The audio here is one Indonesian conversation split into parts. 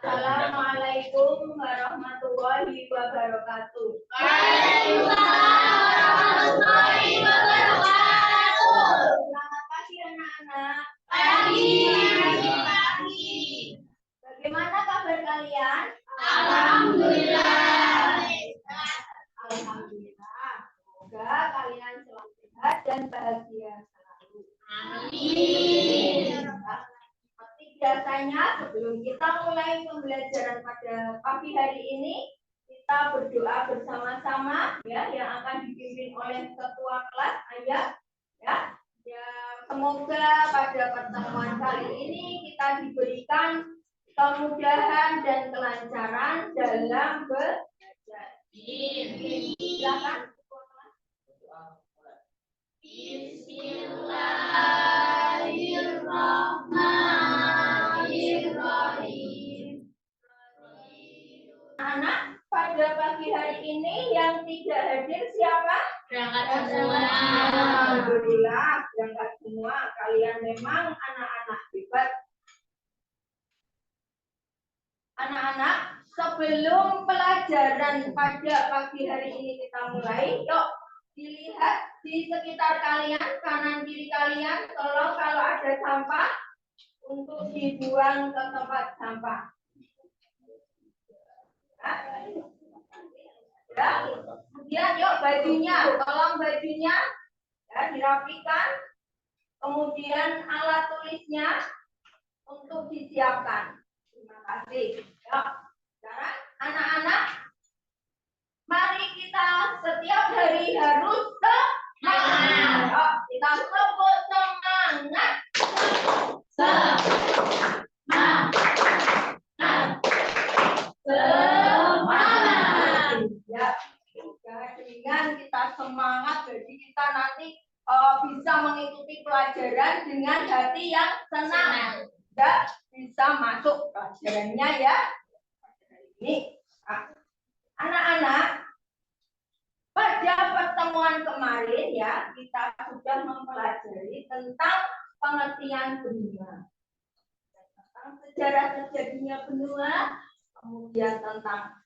Assalamualaikum warahmatullahi wabarakatuh. Waalaikumsalam warahmatullahi wabarakatuh. Selamat pagi anak-anak. Pagi. Bagaimana kabar kalian? Alhamdulillah. Alhamdulillah. Semoga kalian selalu sehat dan bahagia selalu. Amin. Seperti biasanya, sebelum kita mulai pembelajaran pada pagi hari ini, kita berdoa bersama-sama ya, yang akan dipimpin oleh ketua kelas Ayah ya. Ya, semoga pada pertemuan kali ini kita diberikan kemudahan dan kelancaran dalam belajar. Silakan. Bismillahirrahmanirrahim. Anak, pada pagi hari ini yang tidak hadir siapa? Berangkat semua. Alhamdulillah, berangkat semua. Kalian memang anak-anak hebat. Anak-anak, sebelum pelajaran pada pagi hari ini kita mulai, yuk dilihat di sekitar kalian, kanan kiri kalian, tolong kalau ada sampah untuk dibuang ke tempat sampah. Ya, kemudian yuk bajunya, tolong bajunya ya dirapikan. Kemudian alat tulisnya untuk disiapkan. Terima kasih. Ya, sekarang anak-anak, mari kita setiap hari harus semangat. Ya, kita sebut semangat. Semangat. Ya, dengan kita semangat, jadi kita nanti bisa mengikuti pelajaran dengan hati yang senang. Ya, bisa masuk pelajarannya ya. Ini anak-anak, pada pertemuan kemarin ya kita sudah mempelajari tentang pengertian benua, tentang sejarah terjadinya benua, kemudian tentang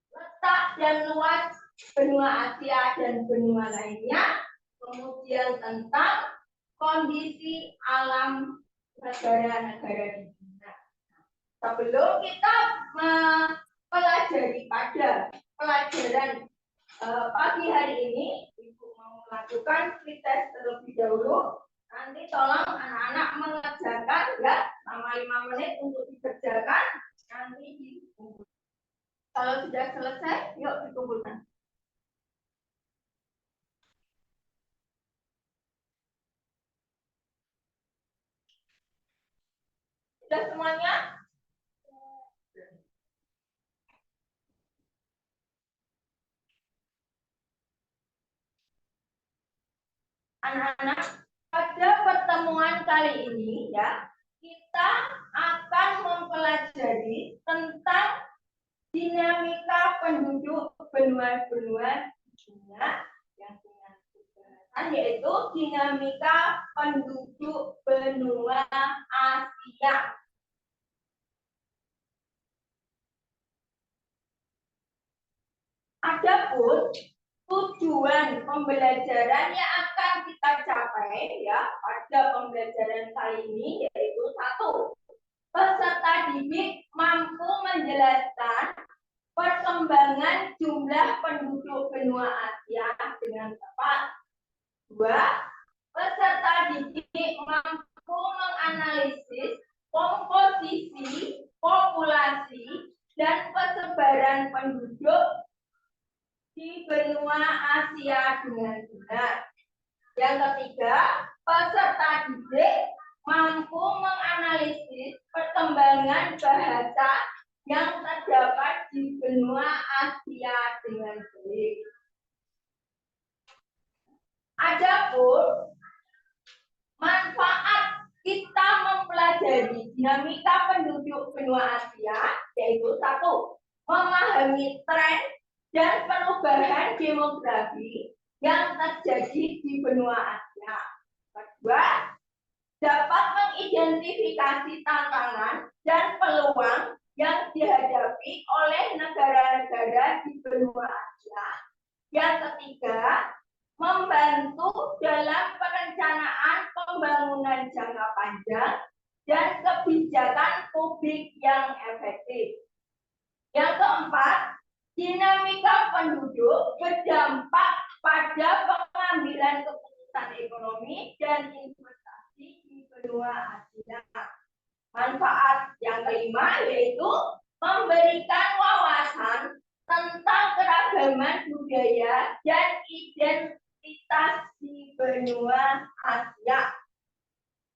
letak dan luas benua Asia dan benua lainnya, kemudian tentang kondisi alam negara-negara di dunia. Sebelum kita mempelajari pada pelajaran pagi hari ini, Ibu mau melakukan free test terlebih dahulu. Nanti tolong anak-anak mengerjakan ya, selama 5 menit untuk dikerjakan. Nanti dikumpulkan. Kalau sudah selesai, yuk dikumpulkan. Sudah semuanya? Anak-anak, pada pertemuan kali ini ya, kita akan mempelajari tentang dinamika penduduk benua-benua dunia yang punya pembahasan, yaitu dinamika penduduk benua Asia. Adapun tujuan pembelajaran yang akan kita capai ya pada pembelajaran kali ini yaitu 1. Peserta didik mampu menjelaskan perkembangan jumlah penduduk benua Asia dengan tepat. 2. Peserta didik mampu menganalisis komposisi, populasi, dan persebaran penduduk di benua Asia dengan benar. Yang ketiga, peserta didik mampu menganalisis perkembangan bahasa yang terdapat di benua Asia dengan baik. Adapun manfaat kita mempelajari dinamika penduduk benua Asia yaitu 1. Memahami tren dan perubahan demografi yang terjadi di benua Asia. Kedua, dapat mengidentifikasi tantangan dan peluang yang dihadapi oleh negara-negara di benua Asia. Yang ketiga, membantu dalam perencanaan pembangunan jangka panjang dan kebijakan publik yang efektif. Yang keempat, dinamika penduduk berdampak pada pengambilan keputusan ekonomi dan investasi di benua Asia. Manfaat yang kelima yaitu memberikan wawasan tentang keragaman budaya dan identitas di benua Asia.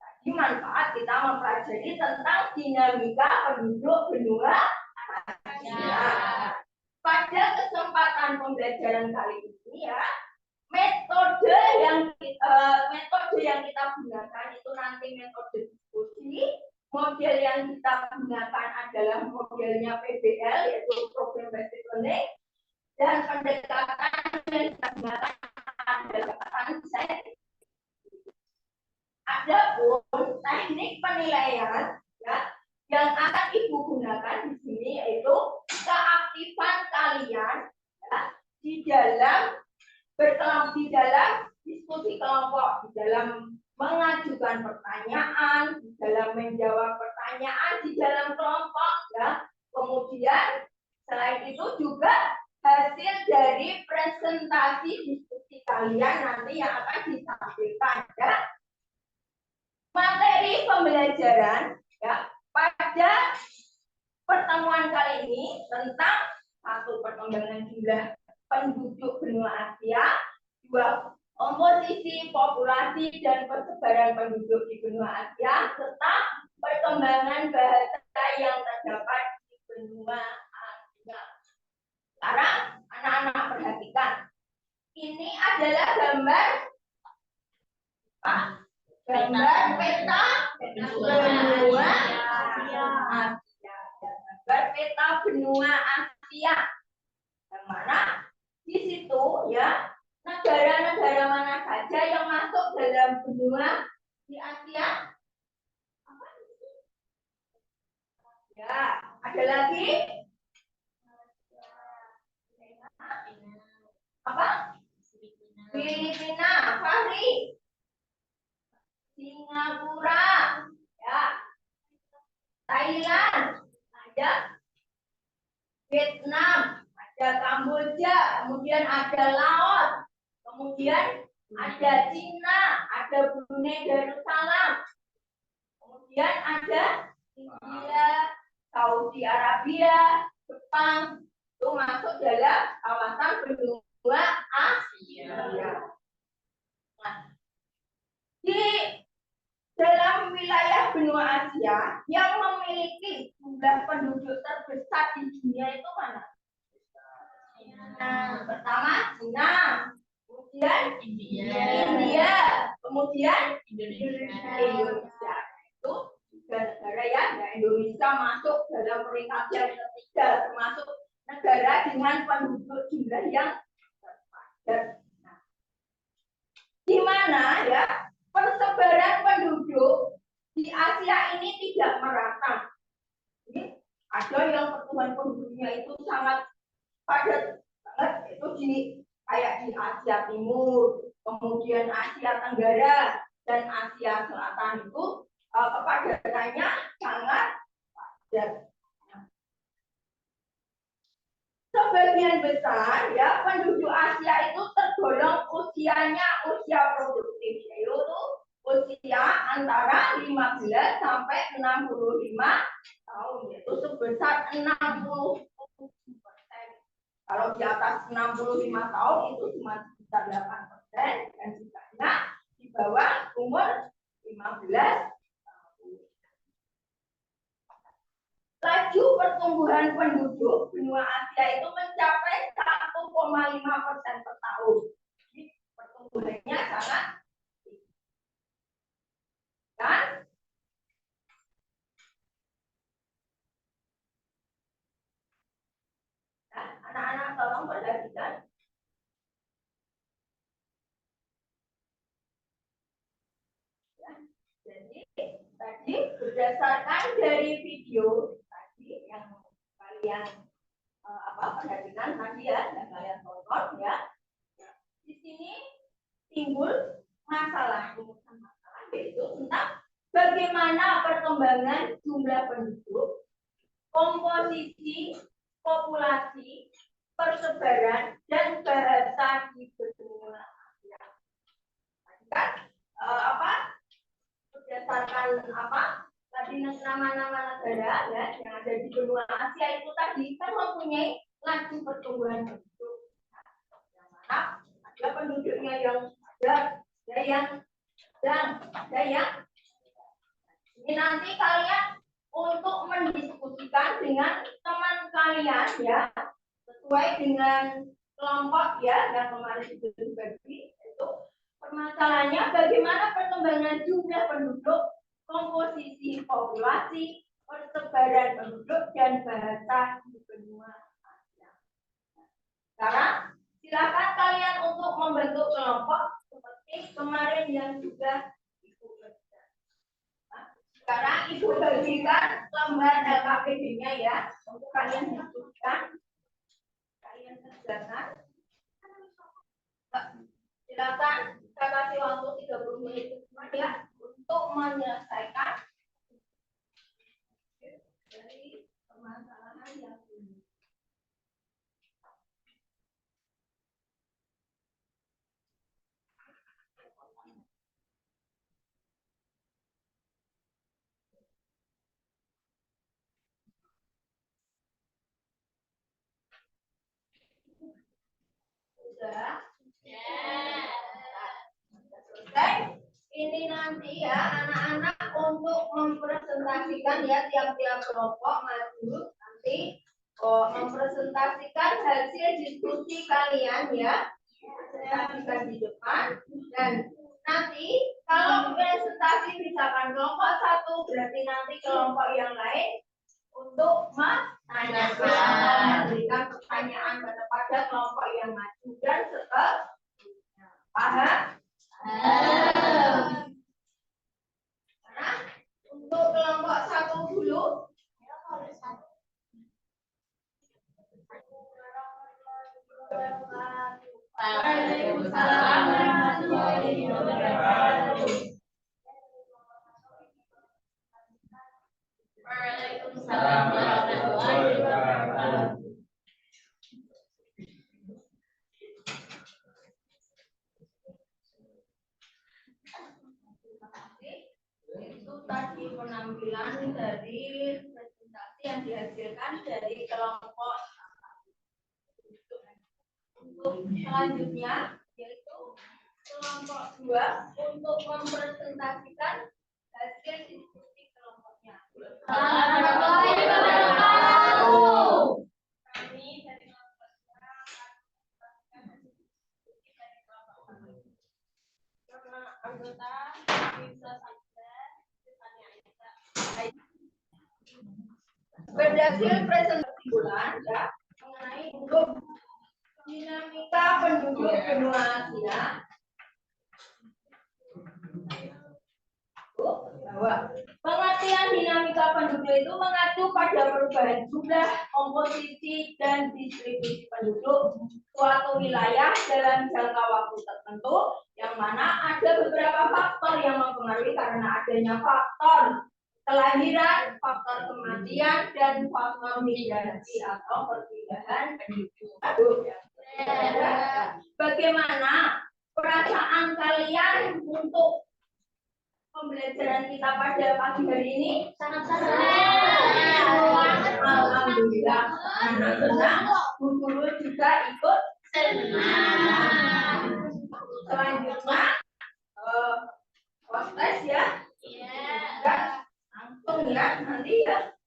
Jadi manfaat kita mempelajari tentang dinamika penduduk benua Asia. Pada kesempatan pembelajaran kali ini ya, metode yang kita gunakan itu nanti metode diskusi. Model yang kita gunakan adalah modelnya PBL, yaitu Program Based Learning, dan pendekatan yang kita gunakan adalah pendekatan desain. Adapun teknik penilaian ya, yang akan Ibu gunakan di sini yaitu keaktifan kalian ya, di dalam diskusi kelompok, di dalam mengajukan pertanyaan, di dalam menjawab pertanyaan di dalam kelompok ya. Kemudian selain itu juga hasil dari presentasi diskusi kalian nanti yang akan ditampilkan ya. Materi pembelajaran ya pada pertemuan kali ini tentang satu, perkembangan jumlah penduduk benua Asia, dua, komposisi populasi dan persebaran penduduk di benua Asia, serta perkembangan bahasa yang terdapat di benua Asia. Sekarang anak-anak perhatikan, ini adalah gambar peta benua Asia. Gambar peta benua Asia, yang mana di situ ya negara-negara mana saja yang masuk dalam benua di Asia? Ya, ada lagi? Apa? Filipina, Fahri. Singapura, ya. Thailand, ada. Vietnam, ada Kamboja, kemudian ada Laos, kemudian ada Cina, ada Brunei Darussalam, kemudian ada India, Saudi Arabia, Jepang, itu masuk dalam kawasan benua Asia. Nah, di dalam wilayah benua Asia yang memiliki jumlah penduduk terbesar di dunia itu mana? Nah, pertama Cina, kemudian India, kemudian Indonesia. Itu tiga negara ya, Indonesia masuk dalam peringkat yang ketiga, termasuk negara dengan penduduk jumlah yang terpadat. Nah, di mana ya persebaran penduduk di Asia ini tidak merata. Jadi, ada yang pertumbuhan penduduknya itu sangat padat banget, itu kayak di Asia Timur, kemudian Asia Tenggara dan Asia Selatan itu kepadatannya sangat padat. Sebagian besar ya penduduk Asia itu tergolong usianya usia produktif, yaitu usia antara 15 sampai 65 tahun, yaitu sebesar 60%. Kalau di atas 65 tahun itu cuma sekitar 8%, dan sisanya di bawah umur 15. Laju pertumbuhan penduduk benua Asia itu mencapai 1,5% per tahun. Jadi pertumbuhannya sangat tinggi. Dan anak-anak tolong perhatikan. Ya, jadi tadi berdasarkan dari video tadi yang kalian perhatikan tadi ya, dan kalian tonton ya. Di sini timbul masalah yaitu tentang bagaimana perkembangan jumlah penduduk, komposisi populasi, persebaran dan bahasa di benua Asia. Berdasarkan tadi nama-nama negara ya yang ada di benua Asia itu tadi kan mempunyai laju pertumbuhan penduduk. Yang mana ada penduduknya yang padat, ada yang ini nanti kalian untuk mendiskusikan dengan teman kalian ya sesuai dengan kelompok ya yang kemarin sudah dibagi itu permasalahannya bagaimana perkembangan jumlah penduduk, komposisi populasi, persebaran penduduk dan bahasa di benua Asia. Sekarang silakan kalian untuk membentuk kelompok seperti kemarin yang sudah Ibu bagikan. Sekarang Ibu bagikan lembar LKPD-nya ya untuk kalian diskusikan, kalian kerjakan. Silakan saya kasih waktu 30 menit ya untuk menyelesaikan dari permasalahan yang ini. Sudah? Selesai. Ini nanti ya anak-anak untuk mempresentasikan ya tiap-tiap kelompok maju nanti mempresentasikan hasil diskusi kalian ya. Presentasikan di depan dan nanti kalau presentasi misalkan kelompok satu berarti nanti kelompok yang lain untuk menanyakan, memberikan pertanyaan kepada kelompok yang maju dan seterusnya. Paham? Nah, untuk kelompok satu dulu. Waalaikumsalam warahmatullahi wabarakatuh. Waalaikumsalam warahmatullahi wabarakatuh. Itu tadi penampilan dari presentasi yang dihasilkan dari kelompok. Untuk selanjutnya yaitu kelompok 2 untuk mempresentasikan hasil diskusi kelompoknya. Warahmatullahi wabarakatuh. Kami dari kelompok 2 akan diskusi dari kelompok 1. Karena anggota bisa saja bertanya. Berdasar presentasi bulan ya mengenai untuk dinamika penduduk benua Asia. Bahwa pengertian dinamika penduduk itu mengacu pada perubahan jumlah, komposisi, dan distribusi penduduk suatu wilayah dalam jangka waktu tertentu, yang mana ada beberapa faktor yang mempengaruhi karena adanya faktor kelahiran, faktor kematian, dan faktor migrasi atau perpindahan penduduk. Bagaimana perasaan kalian untuk pembelajaran kita pada pagi hari ini? Sangat senang. Alhamdulillah, anak senang. Bu Guru juga ikut Senang. Selanjutnya, tes ya. Iya. Langsung ya nanti ya.